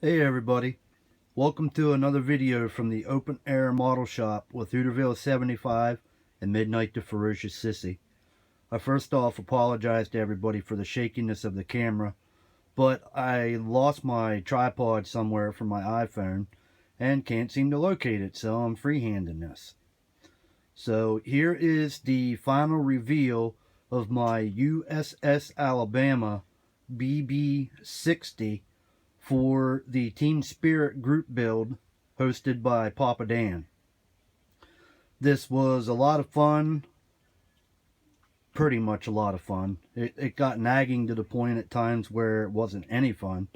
Hey everybody, welcome to another video from the Open Air Model Shop with Hooterville 75 and Midnight the Ferocious Sissy. I first off apologize to everybody for the shakiness of the camera, but I lost my tripod somewhere from my iPhone and can't seem to locate it, so I'm freehanding this. So here is the final reveal of my USS Alabama BB-60 for the Team Spirit group build hosted by Papa Dan. This was a lot of fun, pretty much a lot of fun. It got nagging to the point at times where it wasn't any fun,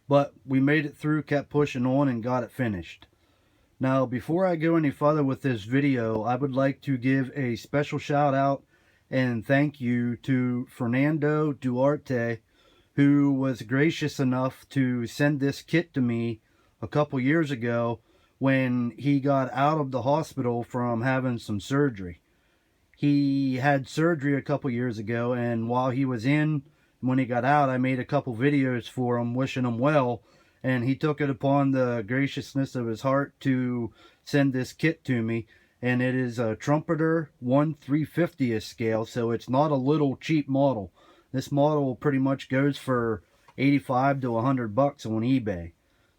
but we made it through, kept pushing on, and got it finished. Now, before I go any further with this video, I would like to give a special shout out and thank you to Fernando Duarte, who was gracious enough to send this kit to me a couple years ago when he got out of the hospital from having some surgery. He had surgery a couple years ago, and while he was in, when he got out, I made a couple videos for him wishing him well, and he took it upon the graciousness of his heart to send this kit to me. And it is a Trumpeter 1/350th scale, so it's not a little cheap model. This model pretty much goes for 85 to 100 bucks on eBay.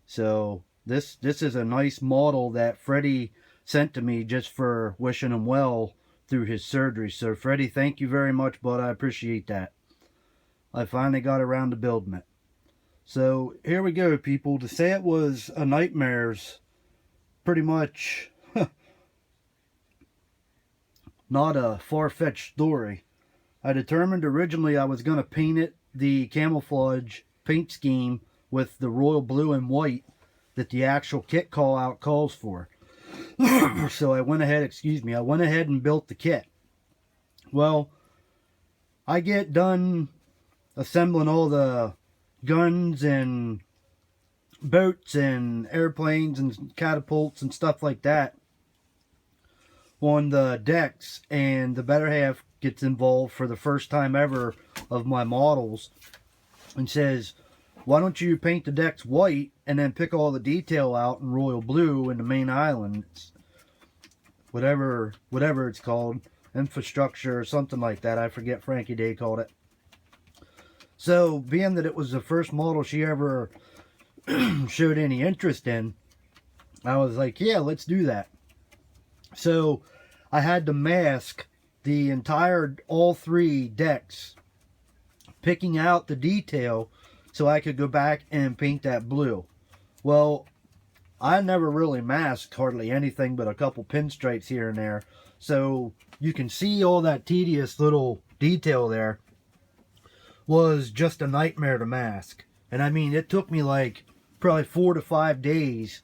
So this is a nice model that Freddie sent to me just for wishing him well through his surgery. So Freddie, thank you very much, bud. I appreciate that. I finally got around to building it. So here we go, people. To say it was a nightmare's pretty much not a far-fetched story. I determined originally I was going to paint it the camouflage paint scheme with the royal blue and white that the actual kit call out calls for. So I went ahead, I went ahead and built the kit. Well, I get done assembling all the guns and boats and airplanes and catapults and stuff like that on the decks, and the better half gets involved for the first time ever of my models and says, why don't you paint the decks white and then pick all the detail out in royal blue in the main island, whatever it's called, infrastructure or something like that. I forget Frankie Day called it. So being that it was the first model she ever showed any interest in, I was like, yeah, let's do that. So I had to mask the entire, all three decks, picking out the detail so I could go back and paint that blue. Well, I never really masked hardly anything but a couple pinstripes here and there. So you can see all that tedious little detail there was just a nightmare to mask. And I mean, it took me like probably 4 to 5 days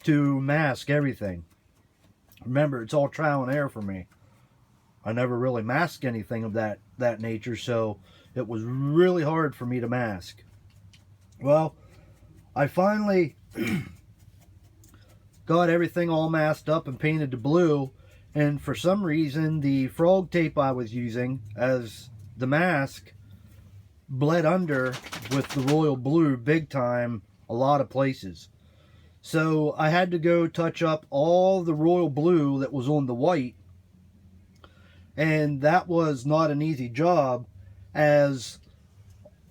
to mask everything. Remember, it's all trial and error for me. I never really masked anything of that nature, so it was really hard for me to mask. Well, I finally got everything all masked up and painted to blue, and for some reason the frog tape I was using as the mask bled under with the royal blue big time a lot of places. So I had to go touch up all the royal blue that was on the white, and that was not an easy job, as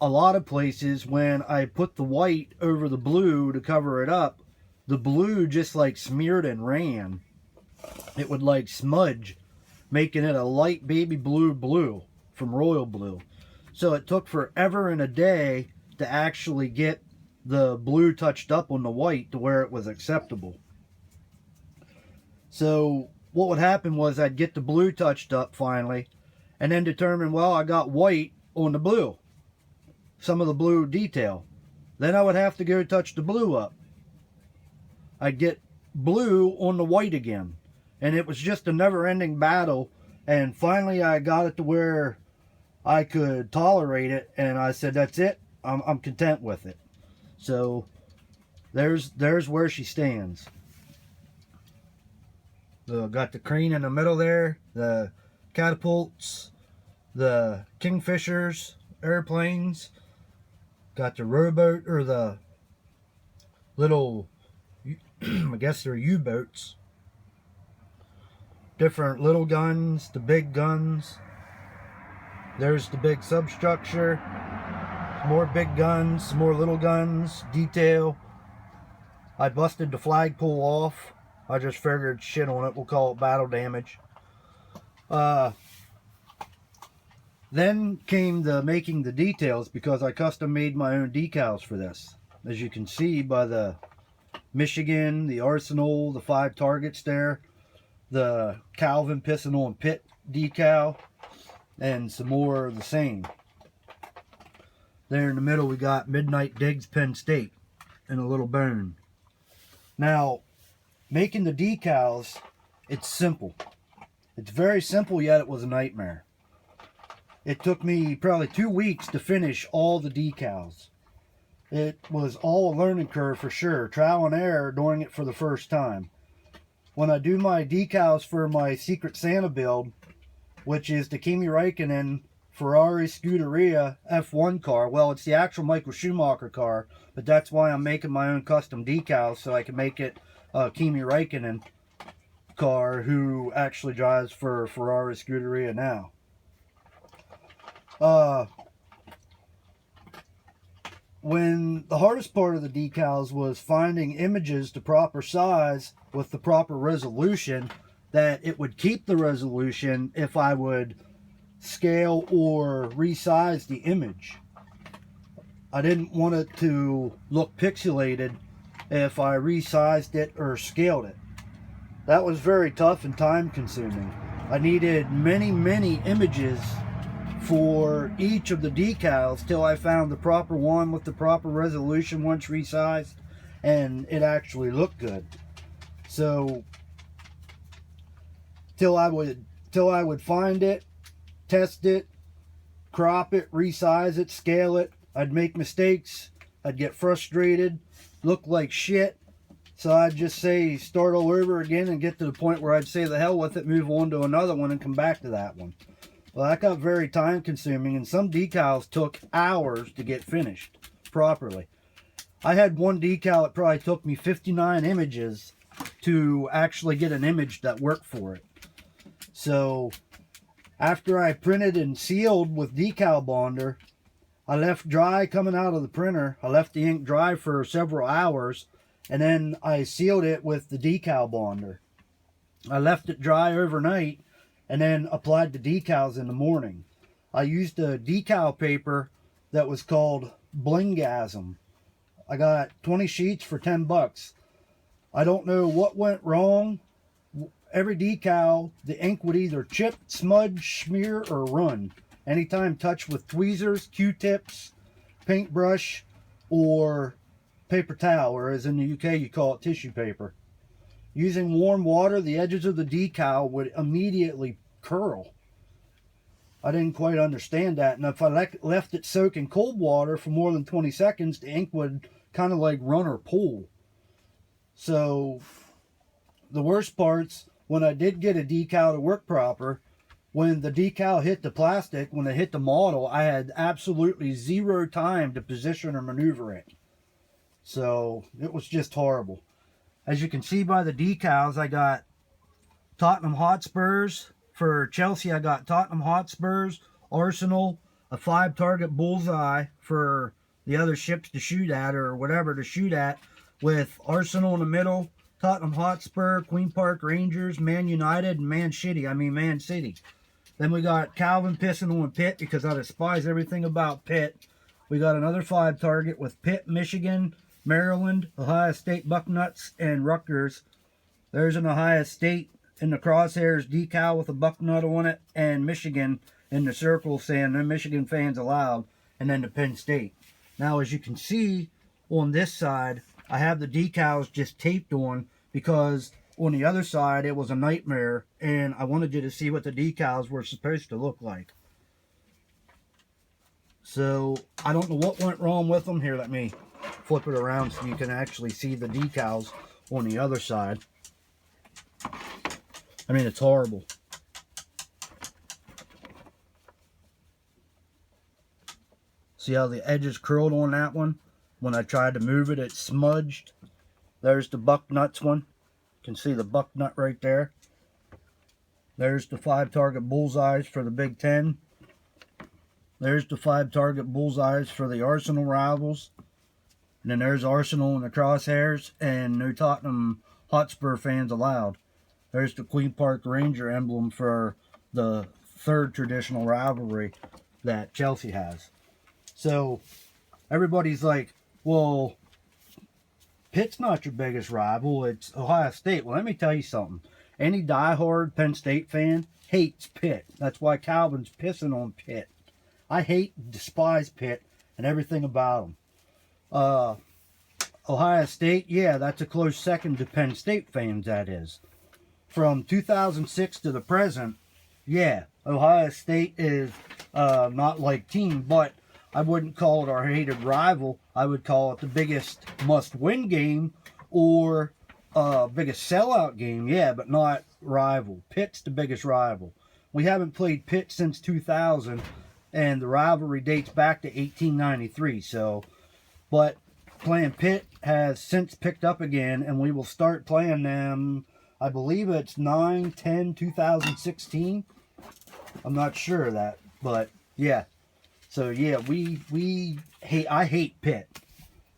a lot of places when I put the white over the blue to cover it up, the blue just like smeared and ran. It would like smudge, making it a light baby blue from royal blue. So it took forever and a day to actually get the blue touched up on the white to where it was acceptable. So what would happen was I'd get the blue touched up finally, and then determine, well, I got white on the blue, some of the blue detail. Then I would have to go touch the blue up. I'd get blue on the white again, and it was just a never-ending battle. And finally I got it to where I could tolerate it, and I said, that's it, I'm content with it. So there's where she stands. Got the crane in the middle there, the catapults, the Kingfishers, airplanes, got the rowboat, or the little, I guess they're U-boats. Different little guns, the big guns. There's the big substructure. More big guns, some more little guns, detail. I busted the flagpole off. I just figured shit on it. We'll call it battle damage. Then came the making the details, because I custom made my own decals for this. As you can see by the Michigan, the Arsenal, the 5 targets there, the Calvin Pistol and Pitt decal, and some more of the same. There in the middle we got Midnight Digs Penn State and a little bone. Now, making the decals, it's simple. It's very simple, yet it was a nightmare. It took me probably 2 weeks to finish all the decals. It was all a learning curve for sure. Trial and error doing it for the first time. When I do my decals for my Secret Santa build, which is the Kimi Räikkönen Ferrari Scuderia F1 car. Well, it's the actual Michael Schumacher car, but that's why I'm making my own custom decals, so I can make it Kimi Räikkönen car, who actually drives for Ferrari Scuderia now. When the hardest part of the decals was finding images the proper size with the proper resolution, that it would keep the resolution if I would scale or resize the image. I didn't want it to look pixelated if I resized it or scaled it. That was very tough and time consuming. I needed many images for each of the decals till I found the proper one with the proper resolution once resized, and it actually looked good. So till I would find it, test it, crop it, resize it, scale it, I'd make mistakes, I'd get frustrated, look like shit. So I'd just say start all over again and get to the point where I'd say the hell with it, move on to another one and come back to that one. Well, that got very time consuming, and some decals took hours to get finished properly. I had one decal, it probably took me 59 images to actually get an image that worked for it. So after I printed and sealed with decal bonder, I left dry coming out of the printer. I left the ink dry for several hours, and then I sealed it with the decal bonder. I left it dry overnight and then applied the decals in the morning. I used a decal paper that was called Blingasm. I got 20 sheets for 10 bucks. I don't know what went wrong. Every decal, the ink would either chip, smudge, smear, or run. Anytime touched with tweezers, Q-tips, paintbrush, or paper towel, or as in the UK you call it tissue paper. Using warm water, the edges of the decal would immediately curl. I didn't quite understand that, and if I left it soak in cold water for more than 20 seconds, the ink would kind of like run or pool. So the worst parts, when I did get a decal to work proper, when the decal hit the plastic, when it hit the model, I had absolutely zero time to position or maneuver it. So it was just horrible. As you can see by the decals, I got Tottenham Hotspurs. For Chelsea, I got Tottenham Hotspurs, Arsenal, a 5-target bullseye for the other ships to shoot at, or whatever to shoot at, with Arsenal in the middle, Tottenham Hotspur, Queen Park Rangers, Man United, and Man City. Then we got Calvin Pistol and Pitt, because I despise everything about Pitt. We got another 5-target with Pitt, Michigan, Maryland, Ohio State Bucknuts, and Rutgers. There's an Ohio State in the crosshairs decal with a bucknut on it, and Michigan in the circle saying no Michigan fans allowed, and then the Penn State. Now, as you can see on this side, I have the decals just taped on, because on the other side it was a nightmare, and I wanted you to see what the decals were supposed to look like. So I don't know what went wrong with them. Here, let me flip it around so you can actually see the decals on the other side. I mean, it's horrible. See how the edges curled on that one? when I tried to move it, it smudged. There's the Bucknuts one. You can see the Bucknut right there. There's the 5 target bullseyes for the Big Ten. There's the 5 target bullseyes for the Arsenal rivals. And then there's Arsenal in the crosshairs, and no Tottenham Hotspur fans allowed. There's the Queen Park Ranger emblem for the 3rd traditional rivalry that Chelsea has. So everybody's like, well, Pitt's not your biggest rival, it's Ohio State. Well, let me tell you something. Any diehard Penn State fan hates Pitt. That's why Calvin's pissing on Pitt. I hate, despise Pitt and everything about them. Ohio State, yeah, that's a close second to Penn State fans, that is. From 2006 to the present, yeah, Ohio State is not like team, but I wouldn't call it our hated rival. I would call it the biggest must-win game or biggest sellout game, yeah, but not rival. Pitt's the biggest rival. We haven't played Pitt since 2000, and the rivalry dates back to 1893, so... But playing Pitt has since picked up again, and we will start playing them, I believe it's 9/10/2016. I'm not sure of that, but yeah. So yeah, I hate Pitt.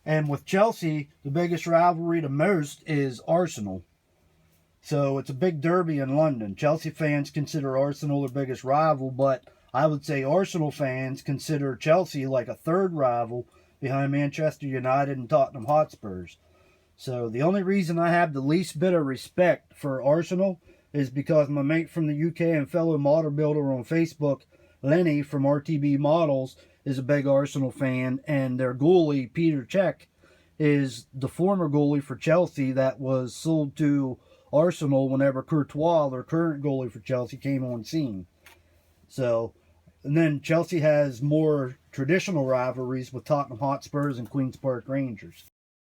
And with Chelsea, the biggest rivalry to most is Arsenal. So it's a big derby in London. Chelsea fans consider Arsenal their biggest rival, but I would say Arsenal fans consider Chelsea like a 3rd rival behind Manchester United and Tottenham Hotspurs. So the only reason I have the least bit of respect for Arsenal is because my mate from the UK and fellow model builder on Facebook, Lenny from RTB Models, is a big Arsenal fan, and their goalie, Peter Cech, is the former goalie for Chelsea that was sold to Arsenal whenever Courtois, their current goalie for Chelsea, came on scene. So... And then Chelsea has more traditional rivalries with Tottenham Hotspurs and Queen's Park Rangers.